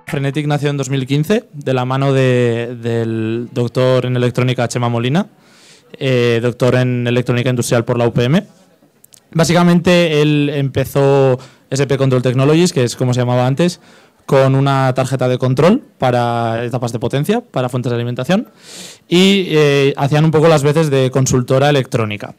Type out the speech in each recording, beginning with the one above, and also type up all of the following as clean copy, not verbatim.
Frenetic nació en 2015 de la mano del doctor en electrónica Chema Molina, doctor en electrónica industrial por la UPM. Básicamente él empezó SP Control Technologies, que es como se llamaba antes, con una tarjeta de control para etapas de potencia, para fuentes de alimentación, y hacían un poco las veces de consultora electrónica.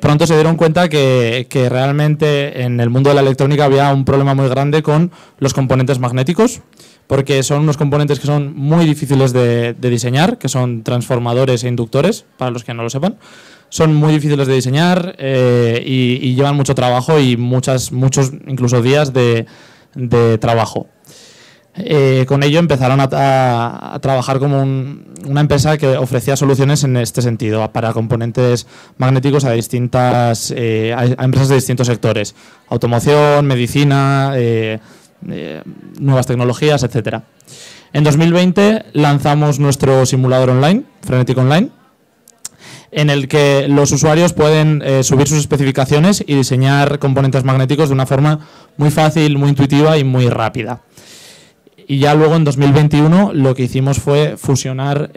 Pronto se dieron cuenta que realmente en el mundo de la electrónica había un problema muy grande con los componentes magnéticos, porque son unos componentes que son muy difíciles de diseñar, que son transformadores e inductores, para los que no lo sepan. Son muy difíciles de diseñar y llevan mucho trabajo y muchos incluso días de trabajo. Con ello empezaron a trabajar como una empresa que ofrecía soluciones en este sentido para componentes magnéticos a empresas de distintos sectores: automoción, medicina, nuevas tecnologías, etcétera. En 2020 lanzamos nuestro simulador online, Frenetic Online, en el que los usuarios pueden subir sus especificaciones y diseñar componentes magnéticos de una forma muy fácil, muy intuitiva y muy rápida. Y ya luego en 2021 lo que hicimos fue fusionar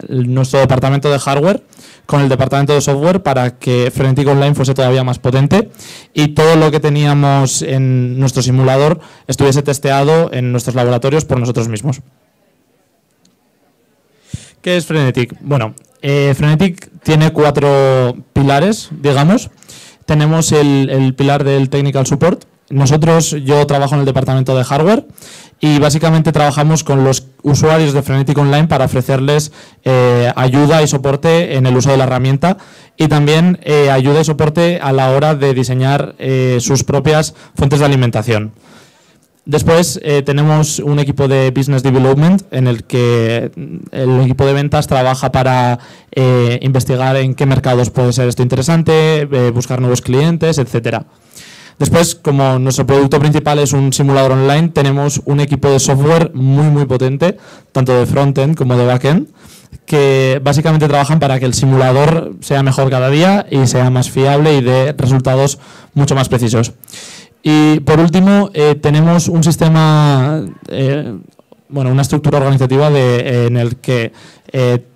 nuestro departamento de hardware con el departamento de software para que Frenetic Online fuese todavía más potente y todo lo que teníamos en nuestro simulador estuviese testeado en nuestros laboratorios por nosotros mismos. ¿Qué es Frenetic? Bueno, Frenetic tiene 4 pilares, digamos. Tenemos el pilar del Technical Support. Yo trabajo en el departamento de hardware y básicamente trabajamos con los usuarios de Frenetic Online para ofrecerles ayuda y soporte en el uso de la herramienta y también ayuda y soporte a la hora de diseñar sus propias fuentes de alimentación. Después tenemos un equipo de Business Development en el que el equipo de ventas trabaja para investigar en qué mercados puede ser esto interesante, buscar nuevos clientes, etcétera. Después, como nuestro producto principal es un simulador online, tenemos un equipo de software muy potente, tanto de frontend como de backend, que básicamente trabajan para que el simulador sea mejor cada día y sea más fiable y dé resultados mucho más precisos. Y por último, tenemos un sistema, una estructura organizativa en el que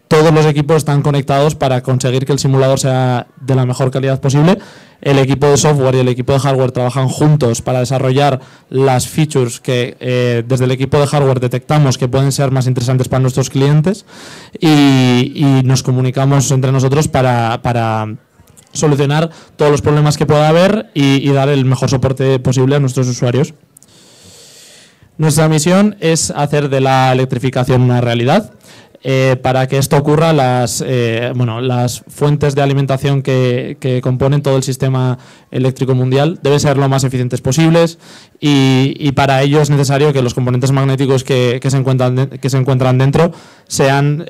todos los equipos están conectados para conseguir que el simulador sea de la mejor calidad posible. El equipo de software y el equipo de hardware trabajan juntos para desarrollar las features que desde el equipo de hardware detectamos que pueden ser más interesantes para nuestros clientes y nos comunicamos entre nosotros para solucionar todos los problemas que pueda haber y dar el mejor soporte posible a nuestros usuarios. Nuestra misión es hacer de la electrificación una realidad. Para que esto ocurra, las fuentes de alimentación que componen todo el sistema eléctrico mundial deben ser lo más eficientes posibles y para ello es necesario que los componentes magnéticos que se encuentran dentro estén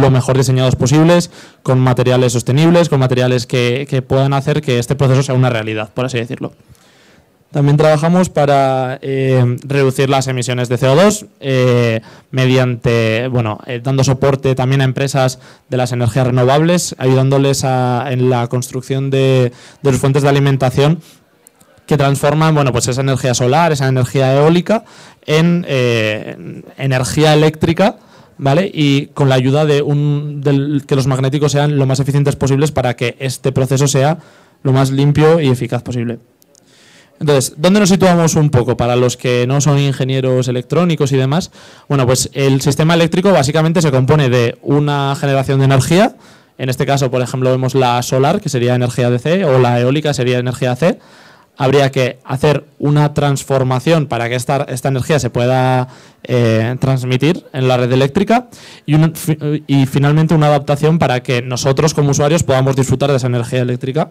lo mejor diseñados posibles, con materiales sostenibles, con materiales que puedan hacer que este proceso sea una realidad, por así decirlo. También trabajamos para reducir las emisiones de CO2 mediante, dando soporte también a empresas de las energías renovables, ayudándoles en la construcción de sus fuentes de alimentación que transforman, esa energía solar, esa energía eólica en energía eléctrica, ¿vale? Y con la ayuda de que los magnéticos sean lo más eficientes posibles para que este proceso sea lo más limpio y eficaz posible. Entonces, ¿dónde nos situamos un poco para los que no son ingenieros electrónicos y demás? Bueno, pues el sistema eléctrico básicamente se compone de una generación de energía. En este caso, por ejemplo, vemos la solar, que sería energía DC, o la eólica sería energía C. Habría que hacer una transformación para que esta energía se pueda transmitir en la red eléctrica y finalmente una adaptación para que nosotros como usuarios podamos disfrutar de esa energía eléctrica.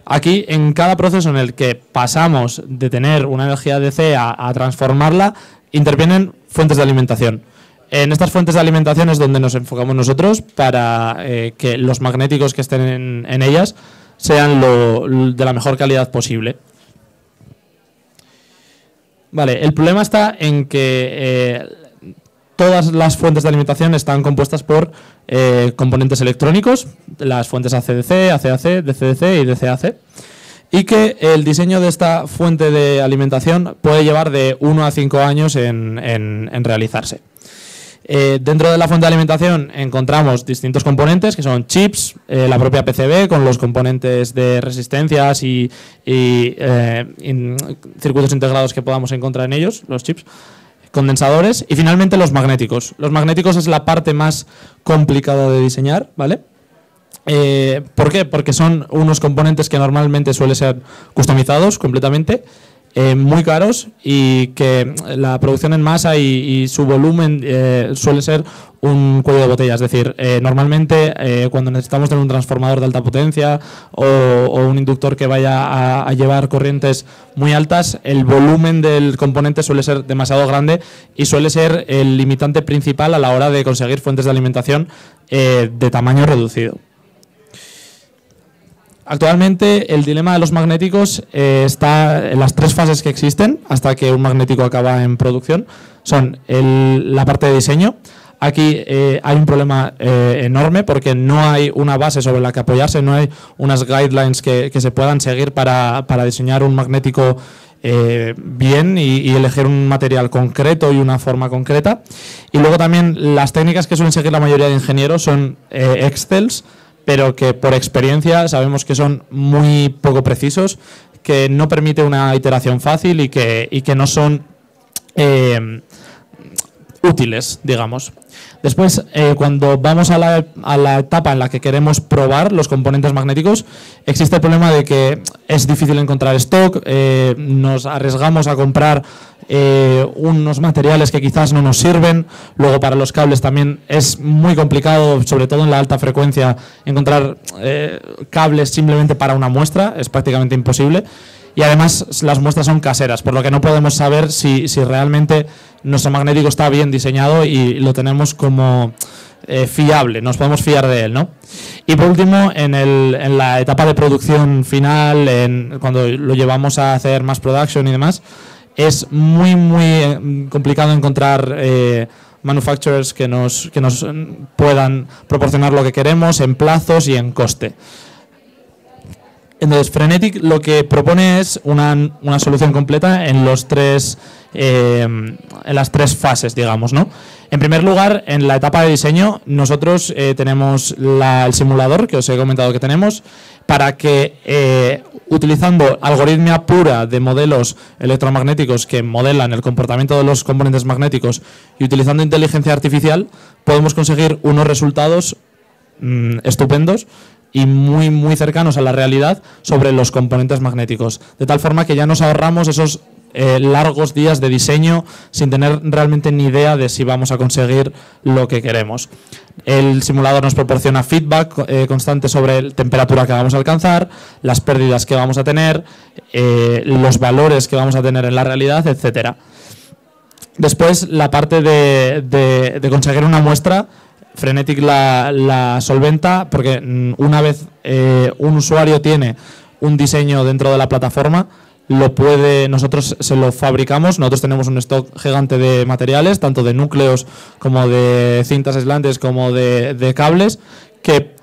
Aquí, en cada proceso en el que pasamos de tener una energía DC a transformarla, intervienen fuentes de alimentación. En estas fuentes de alimentación es donde nos enfocamos nosotros para que los magnéticos que estén en ellas sean de la mejor calidad posible. Vale, el problema está en que todas las fuentes de alimentación están compuestas por componentes electrónicos, las fuentes AC-DC, AC-AC, DC-DC y DC-AC. y que el diseño de esta fuente de alimentación puede llevar de 1 a 5 años en realizarse. Dentro de la fuente de alimentación encontramos distintos componentes que son chips, la propia PCB con los componentes de resistencias y circuitos integrados que podamos encontrar en ellos, los chips, condensadores y finalmente los magnéticos. Los magnéticos es la parte más complicada de diseñar, ¿vale? ¿Por qué? Porque son unos componentes que normalmente suelen ser customizados completamente, muy caros y que la producción en masa y su volumen suele ser un cuello de botella. Es decir, normalmente cuando necesitamos tener un transformador de alta potencia o un inductor que vaya a llevar corrientes muy altas, el volumen del componente suele ser demasiado grande y suele ser el limitante principal a la hora de conseguir fuentes de alimentación de tamaño reducido. Actualmente el dilema de los magnéticos está en las 3 fases que existen hasta que un magnético acaba en producción. Son la parte de diseño. Aquí hay un problema enorme porque no hay una base sobre la que apoyarse, no hay unas guidelines que se puedan seguir para diseñar un magnético bien y elegir un material concreto y una forma concreta. Y luego también las técnicas que suelen seguir la mayoría de ingenieros son Excels, pero que por experiencia sabemos que son muy poco precisos, que no permite una iteración fácil y que no son útiles, digamos. Después, cuando vamos a la etapa en la que queremos probar los componentes magnéticos, existe el problema de que es difícil encontrar stock, nos arriesgamos a comprar unos materiales que quizás no nos sirven. Luego para los cables también es muy complicado, sobre todo en la alta frecuencia, encontrar cables simplemente para una muestra, es prácticamente imposible. Y además las muestras son caseras, por lo que no podemos saber si realmente nuestro magnético está bien diseñado y lo tenemos como fiable, nos podemos fiar de él, ¿no? Y por último, en la etapa de producción final, cuando lo llevamos a hacer mass production y demás, es muy complicado encontrar manufacturers que nos puedan proporcionar lo que queremos en plazos y en coste. Entonces, Frenetic lo que propone es una solución completa en las 3 fases, digamos, ¿no? En primer lugar, en la etapa de diseño, nosotros tenemos el simulador que os he comentado que tenemos para que, utilizando algoritmia pura de modelos electromagnéticos que modelan el comportamiento de los componentes magnéticos y utilizando inteligencia artificial, podemos conseguir unos resultados estupendos y muy cercanos a la realidad sobre los componentes magnéticos, de tal forma que ya nos ahorramos esos largos días de diseño sin tener realmente ni idea de si vamos a conseguir lo que queremos. El simulador nos proporciona feedback constante sobre la temperatura que vamos a alcanzar, las pérdidas que vamos a tener, los valores que vamos a tener en la realidad, etcétera. Después, la parte de conseguir una muestra, Frenetic la solventa porque una vez un usuario tiene un diseño dentro de la plataforma, nosotros se lo fabricamos, nosotros tenemos un stock gigante de materiales, tanto de núcleos como de cintas aislantes como de cables, que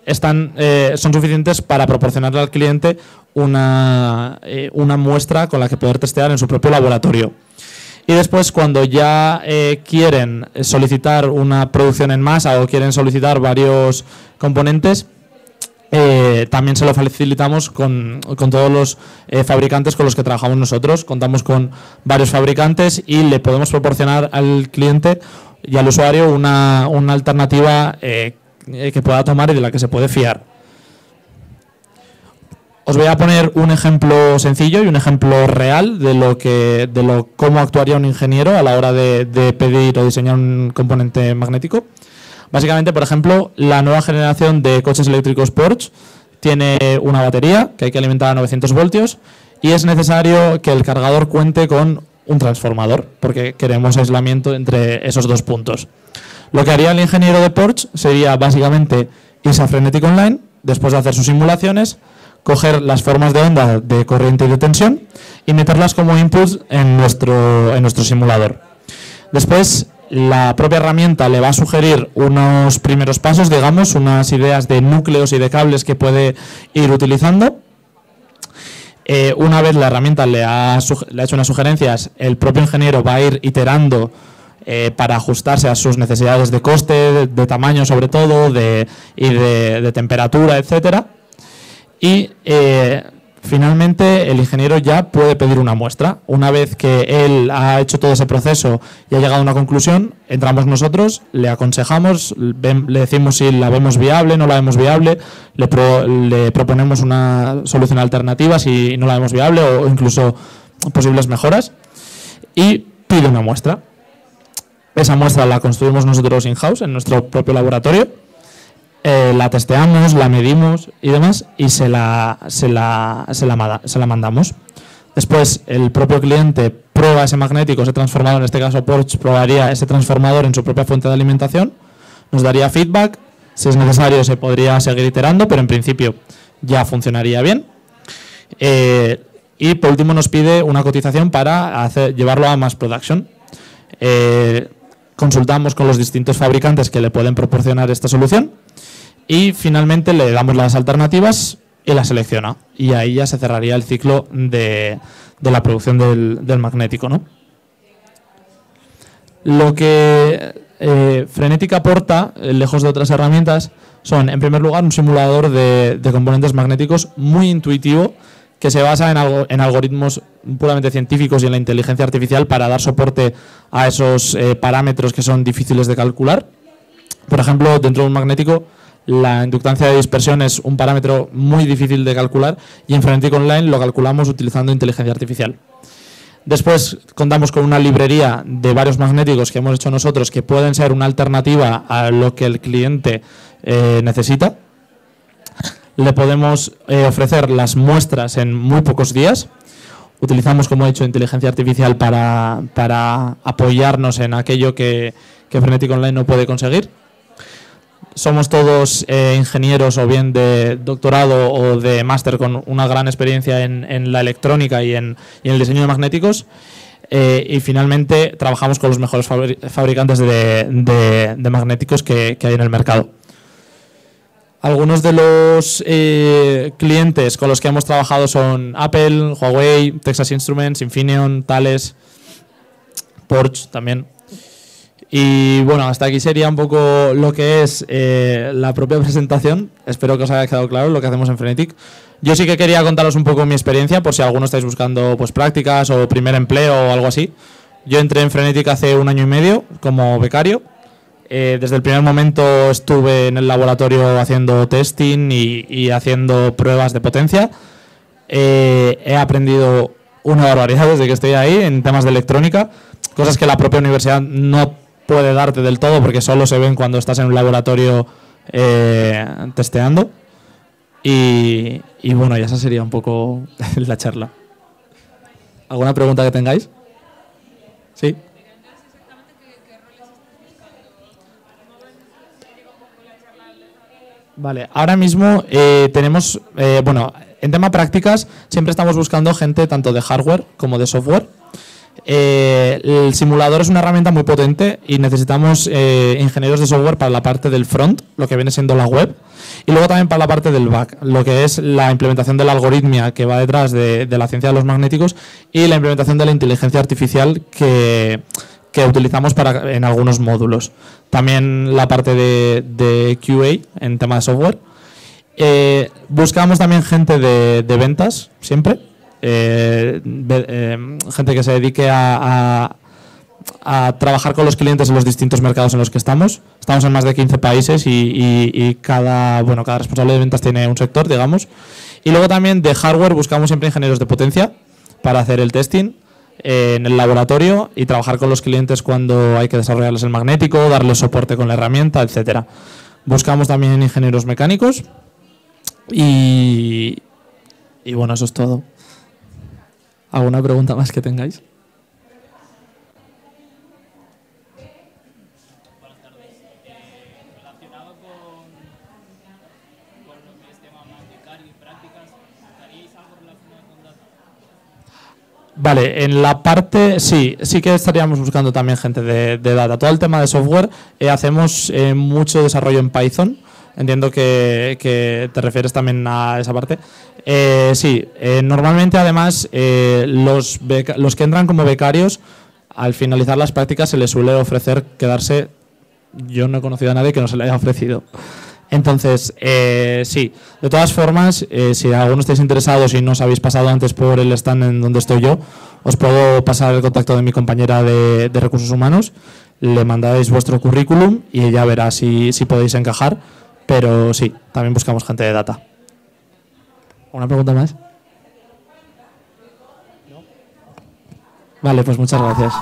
son suficientes para proporcionarle al cliente una muestra con la que poder testear en su propio laboratorio. Y después, cuando ya quieren solicitar una producción en masa o quieren solicitar varios componentes, también se lo facilitamos con todos los fabricantes con los que trabajamos nosotros. Contamos con varios fabricantes y le podemos proporcionar al cliente y al usuario una alternativa que pueda tomar y de la que se puede fiar. Os voy a poner un ejemplo sencillo y un ejemplo real de cómo actuaría un ingeniero a la hora de pedir o diseñar un componente magnético. Básicamente, por ejemplo, la nueva generación de coches eléctricos Porsche tiene una batería que hay que alimentar a 900 voltios y es necesario que el cargador cuente con un transformador porque queremos aislamiento entre esos dos puntos. Lo que haría el ingeniero de Porsche sería básicamente irse a Frenetic Online, después de hacer sus simulaciones, coger las formas de onda de corriente y de tensión y meterlas como inputs en nuestro simulador. Después, la propia herramienta le va a sugerir unos primeros pasos, digamos, unas ideas de núcleos y de cables que puede ir utilizando. Una vez la herramienta le ha hecho unas sugerencias, el propio ingeniero va a ir iterando para ajustarse a sus necesidades de coste, de tamaño sobre todo, y de temperatura, etcétera. Y finalmente el ingeniero ya puede pedir una muestra. Una vez que él ha hecho todo ese proceso y ha llegado a una conclusión, entramos nosotros, le aconsejamos, le decimos si la vemos viable, no la vemos viable, le proponemos una solución alternativa si no la vemos viable o incluso posibles mejoras y pide una muestra. Esa muestra la construimos nosotros in-house en nuestro propio laboratorio, la testeamos, la medimos y demás y se la mandamos. Después el propio cliente prueba ese magnético, ese transformador, en este caso Porsche probaría ese transformador en su propia fuente de alimentación, nos daría feedback, si es necesario se podría seguir iterando, pero en principio ya funcionaría bien. Y por último nos pide una cotización para llevarlo a mass production. Consultamos con los distintos fabricantes que le pueden proporcionar esta solución y finalmente le damos las alternativas y las selecciona. Y ahí ya se cerraría el ciclo de la producción del magnético, ¿no? Lo que Frenetic aporta, lejos de otras herramientas, son, en primer lugar, un simulador de componentes magnéticos muy intuitivo que se basa en algoritmos puramente científicos y en la inteligencia artificial para dar soporte a esos parámetros que son difíciles de calcular. Por ejemplo, dentro de un magnético, la inductancia de dispersión es un parámetro muy difícil de calcular y en Frenetic Online lo calculamos utilizando inteligencia artificial. Después contamos con una librería de varios magnéticos que hemos hecho nosotros que pueden ser una alternativa a lo que el cliente necesita. Le podemos ofrecer las muestras en muy pocos días. Utilizamos, como he dicho, inteligencia artificial para apoyarnos en aquello que Frenetic Online no puede conseguir. Somos todos ingenieros o bien de doctorado o de máster con una gran experiencia en la electrónica y en el diseño de magnéticos. Y finalmente trabajamos con los mejores fabricantes de magnéticos que hay en el mercado. Algunos de los clientes con los que hemos trabajado son Apple, Huawei, Texas Instruments, Infineon, Thales, Porsche también. Y bueno, hasta aquí sería un poco lo que es la propia presentación. Espero que os haya quedado claro lo que hacemos en Frenetic. Yo sí que quería contaros un poco mi experiencia, por si alguno estáis buscando pues prácticas o primer empleo o algo así. Yo entré en Frenetic hace 1 año y medio como becario. Desde el primer momento estuve en el laboratorio haciendo testing y haciendo pruebas de potencia. He aprendido una barbaridad desde que estoy ahí en temas de electrónica, cosas que la propia universidad no puede darte del todo porque solo se ven cuando estás en un laboratorio testeando. Y bueno, ya esa sería un poco la charla. ¿Alguna pregunta que tengáis? ¿Sí? Vale, ahora mismo tenemos, bueno, en tema prácticas siempre estamos buscando gente tanto de hardware como de software. El simulador es una herramienta muy potente y necesitamos ingenieros de software para la parte del front, lo que viene siendo la web, y luego también para la parte del back, lo que es la implementación de la algoritmia que va detrás de la ciencia de los magnéticos y la implementación de la inteligencia artificial que utilizamos en algunos módulos. También la parte de QA en tema de software. Buscamos también gente de ventas, siempre. Gente que se dedique a trabajar con los clientes en los distintos mercados en los que estamos. Estamos en más de 15 países y cada responsable de ventas tiene un sector, digamos. Y luego también de hardware buscamos siempre ingenieros de potencia para hacer el testing en el laboratorio y trabajar con los clientes cuando hay que desarrollarles el magnético, darles soporte con la herramienta, etcétera. Buscamos también ingenieros mecánicos y bueno, eso es todo. ¿Alguna pregunta más que tengáis? Buenas tardes. Relacionado con lo que es tema becario y prácticas, ¿haríais algo relacionado con data? Vale, en la parte, sí que estaríamos buscando también gente de data. Todo el tema de software, hacemos mucho desarrollo en Python. Entiendo que te refieres también a esa parte. Sí, normalmente además los que entran como becarios, al finalizar las prácticas se les suele ofrecer quedarse. Yo no he conocido a nadie que no se le haya ofrecido. Entonces, sí, de todas formas, si alguno estáis interesados y no os habéis pasado antes por el stand en donde estoy yo, os puedo pasar el contacto de mi compañera de recursos humanos, le mandáis vuestro currículum y ella verá si podéis encajar, pero sí, también buscamos gente de data. ¿Una pregunta más? ¿No? Vale, pues muchas gracias.